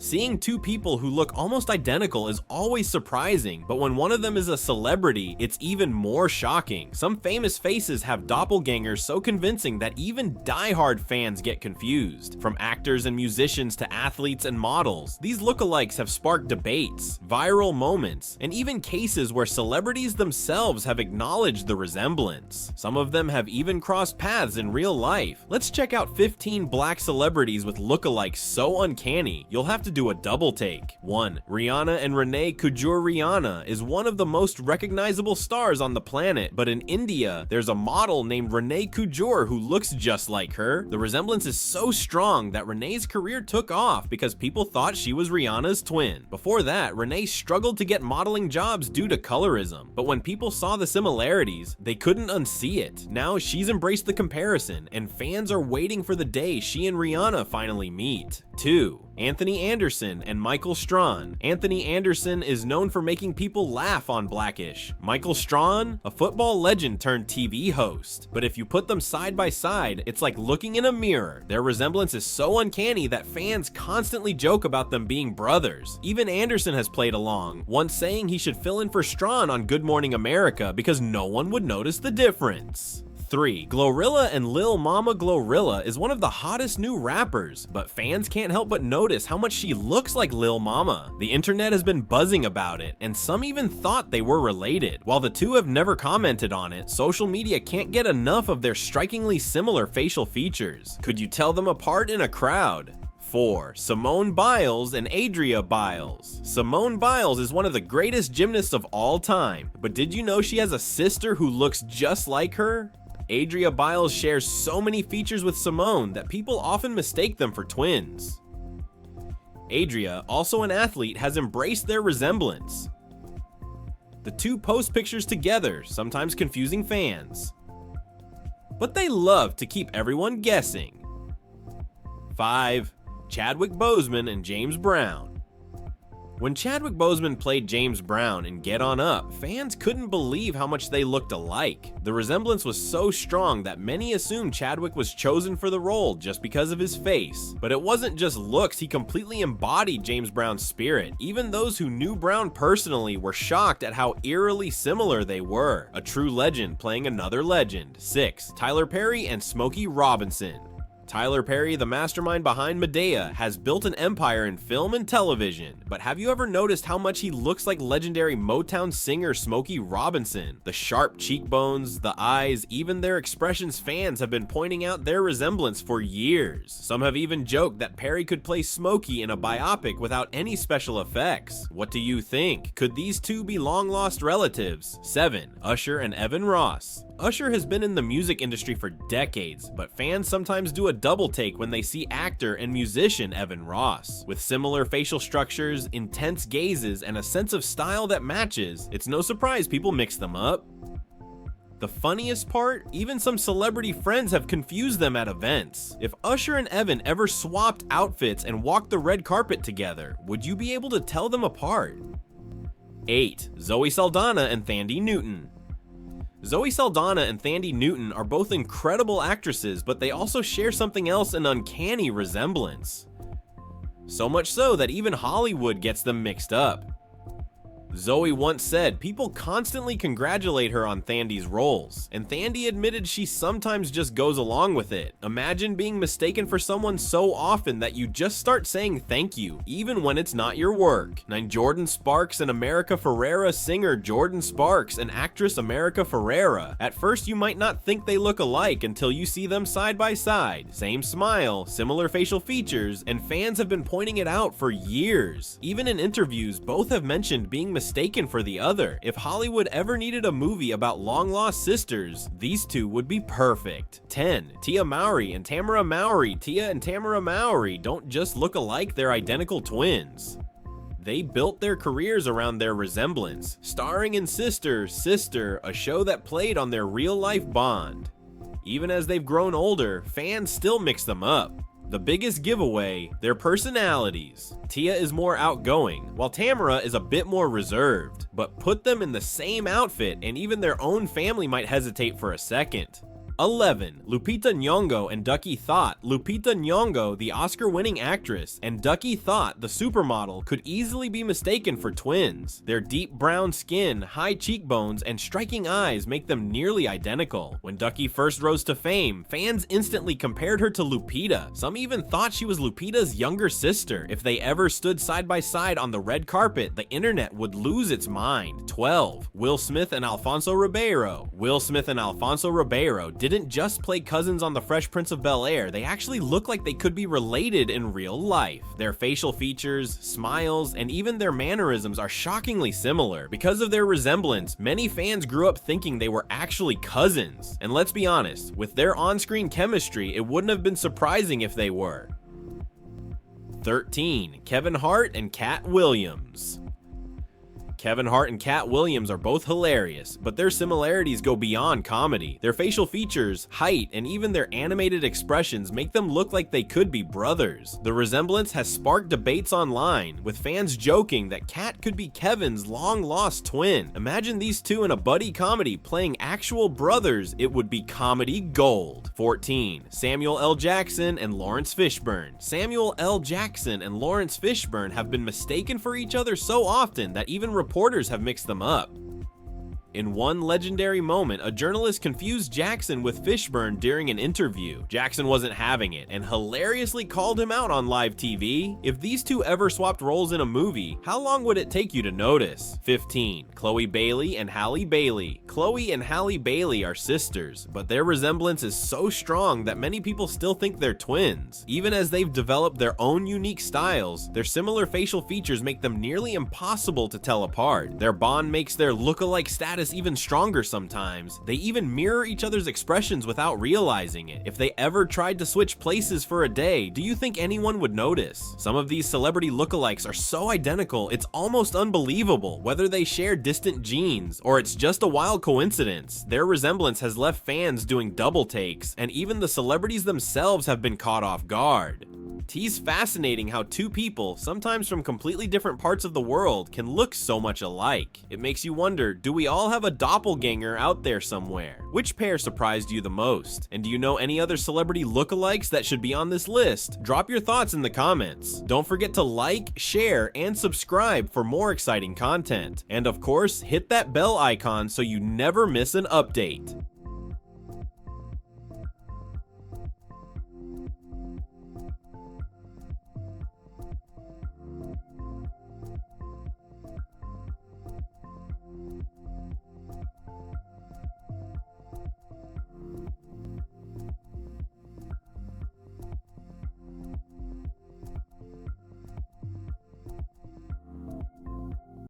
Seeing two people who look almost identical is always surprising, but when one of them is a celebrity, it's even more shocking. Some famous faces have doppelgangers so convincing that even diehard fans get confused. From actors and musicians to athletes and models, these lookalikes have sparked debates, viral moments, and even cases where celebrities themselves have acknowledged the resemblance. Some of them have even crossed paths in real life. Let's check out 15 black celebrities with lookalikes so uncanny, you'll have to do a double take. 1. Rihanna and Renee. Rihanna is one of the most recognizable stars on the planet, but in India, there's a model named Renee Kour who looks just like her. The resemblance is so strong that Renee's career took off because people thought she was Rihanna's twin. Before that, Renee struggled to get modeling jobs due to colorism, but when people saw the similarities, they couldn't unsee it. Now she's embraced the comparison, and fans are waiting for the day she and Rihanna finally meet. 2. Anthony Anderson and Michael Strahan. Anthony Anderson is known for making people laugh on Blackish. Michael Strahan, a football legend turned TV host. But if you put them side by side, it's like looking in a mirror. Their resemblance is so uncanny that fans constantly joke about them being brothers. Even Anderson has played along, once saying he should fill in for Strahan on Good Morning America because no one would notice the difference. 3. Glorilla and Lil Mama. Glorilla is one of the hottest new rappers, but fans can't help but notice how much she looks like Lil Mama. The internet has been buzzing about it, and some even thought they were related. While the two have never commented on it, social media can't get enough of their strikingly similar facial features. Could you tell them apart in a crowd? 4. Simone Biles and andAdria Biles. Simone Biles is one of the greatest gymnasts of all time, but did you know she has a sister who looks just like her? andAdria Biles shares so many features with Simone that people often mistake them for twins. andAdria, also an athlete, has embraced their resemblance. The two post pictures together, sometimes confusing fans, but they love to keep everyone guessing. 5. Chadwick Boseman and James Brown. When Chadwick Boseman played James Brown in Get On Up, fans couldn't believe how much they looked alike. The resemblance was so strong that many assumed Chadwick was chosen for the role just because of his face. But it wasn't just looks, he completely embodied James Brown's spirit. Even those who knew Brown personally were shocked at how eerily similar they were. A true legend playing another legend. 6. Tyler Perry and Smokey Robinson. Tyler Perry, the mastermind behind Medea, has built an empire in film and television, but have you ever noticed how much he looks like legendary Motown singer Smokey Robinson? The sharp cheekbones, the eyes, even their expressions. Fans have been pointing out their resemblance for years. Some have even joked that Perry could play Smokey in a biopic without any special effects. What do you think? Could these two be long-lost relatives? 7. Usher and Evan Ross. Usher has been in the music industry for decades, but fans sometimes do a double take when they see actor and musician Evan Ross. With similar facial structures, intense gazes, and a sense of style that matches, it's no surprise people mix them up. The funniest part? Even some celebrity friends have confused them at events. If Usher and Evan ever swapped outfits and walked the red carpet together, would you be able to tell them apart? 8. Zoe Saldana and Thandy Newton. Zoe Saldana and Thandy Newton are both incredible actresses, but they also share something else, an uncanny resemblance. So much so that even Hollywood gets them mixed up. Zoe once said people constantly congratulate her on Thandy's roles, and Thandy admitted she sometimes just goes along with it. Imagine being mistaken for someone so often that you just start saying thank you, even when it's not your work. 9. Jordin Sparks and America Ferrera. Singer Jordin Sparks and actress America Ferrera. At first you might not think they look alike until you see them side by side. Same smile, similar facial features, and fans have been pointing it out for years. Even in interviews, both have mentioned being mistaken for the other. If Hollywood ever needed a movie about long-lost sisters, these two would be perfect. 10. Tia Maury and Tamara. Maury. Tia and Tamara Maury don't just look alike, they're identical twins. They built their careers around their resemblance, starring in Sister, a show that played on their real-life bond. Even as they've grown older, fans still mix them up. The biggest giveaway, their personalities. Tia is more outgoing, while Tamara is a bit more reserved. But put them in the same outfit and even their own family might hesitate for a second. 11. Lupita Nyongo and Ducky thought. Lupita Nyongo, the Oscar-winning actress, and Ducky thought, the supermodel, could easily be mistaken for twins. Their deep brown skin, high cheekbones, and striking eyes make them nearly identical. When Ducky first rose to fame, fans instantly compared her to Lupita. Some even thought she was Lupita's younger sister. If they ever stood side by side on the red carpet, the internet would lose its mind. 12. Will Smith and Alfonso Rivero. Will Smith and Alfonso Rivero didn't just play cousins on The Fresh Prince of Bel-Air, they actually look like they could be related in real life. Their facial features, smiles, and even their mannerisms are shockingly similar. Because of their resemblance, many fans grew up thinking they were actually cousins. And let's be honest, with their on-screen chemistry, it wouldn't have been surprising if they were. 13. Kevin Hart and Cat Williams. Kevin Hart and Cat Williams are both hilarious, but their similarities go beyond comedy. Their facial features, height, and even their animated expressions make them look like they could be brothers. The resemblance has sparked debates online, with fans joking that Cat could be Kevin's long-lost twin. Imagine these two in a buddy comedy playing actual brothers, it would be comedy gold. 14. Samuel L. Jackson and Lawrence Fishburne. Samuel L. Jackson and Lawrence Fishburne have been mistaken for each other so often that even reporters have mixed them up. In one legendary moment, a journalist confused Jackson with Fishburne during an interview. Jackson wasn't having it and hilariously called him out on live TV. If these two ever swapped roles in a movie, how long would it take you to notice? 15. Khloe Bailey and Halle Bailey. Khloe and Halle Bailey are sisters, but their resemblance is so strong that many people still think they're twins. Even as they've developed their own unique styles, their similar facial features make them nearly impossible to tell apart. Their bond makes their look-alike status even stronger sometimes. They even mirror each other's expressions without realizing it. If they ever tried to switch places for a day, do you think anyone would notice? Some of these celebrity lookalikes are so identical, it's almost unbelievable. Whether they share distant genes, or it's just a wild coincidence, their resemblance has left fans doing double takes, and even the celebrities themselves have been caught off guard. It's fascinating how two people, sometimes from completely different parts of the world, can look so much alike. It makes you wonder, do we all have a doppelganger out there somewhere? Which pair surprised you the most? And do you know any other celebrity lookalikes that should be on this list? Drop your thoughts in the comments. Don't forget to like, share, and subscribe for more exciting content. And of course, hit that bell icon so you never miss an update.